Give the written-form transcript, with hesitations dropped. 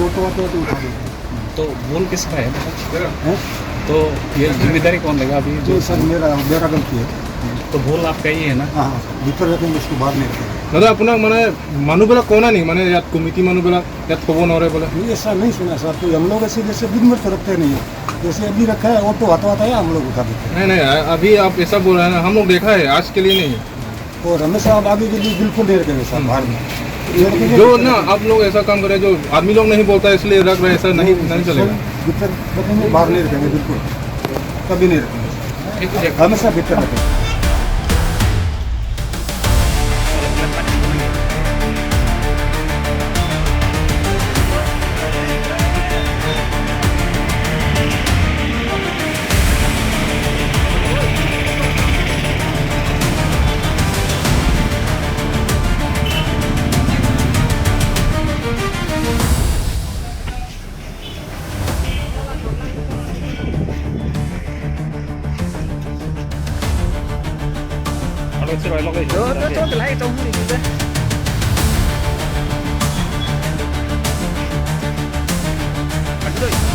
Auto आते तो उठा देते। तो भूल किसका है? हैं? तो ये जिम्मेदारी कौन लेगा अभी जो सर मेरा गलती है। तो भूल आपका ही है ना? हाँ हाँ, भीतर रखेंगे उसको बाहर नहीं रखेंगे। দাদা আপোনাক মানে মানুহবিলাক কোৱা নাই নেকি মানে ইয়াত কমিটি মানুহবিলাক ইয়াত ক'ব নোৱাৰে বোলে? नहीं ऐसा नहीं सुना सर, तो हम लोग ऐसे जैसे दिन भर तो रखते नहीं है, जैसे अभी रखा है ऑटो आता है हम लोग उठा देते नहीं नहीं अभी आप ऐसा बोल रहे हैं ना, हम लोग देखा है आज के लिए नहीं। हैं। और हमेशा अब आगे के लिए बिल्कुल नहीं रखेंगे सर बाहर में। ये रखेंगे जो ना आप लोग ऐसा काम करें जो आदमी लोग नहीं बोलता है इसलिए रख रहे हैं, ऐसा नहीं नहीं चलेगा। भीतर रखेंगे, बाहर नहीं रखेंगे, बिल्कुल कभी नहीं रखेंगे, हमेशा भीतर रखेंगे। Cho cái này trong đi. Anh ơi.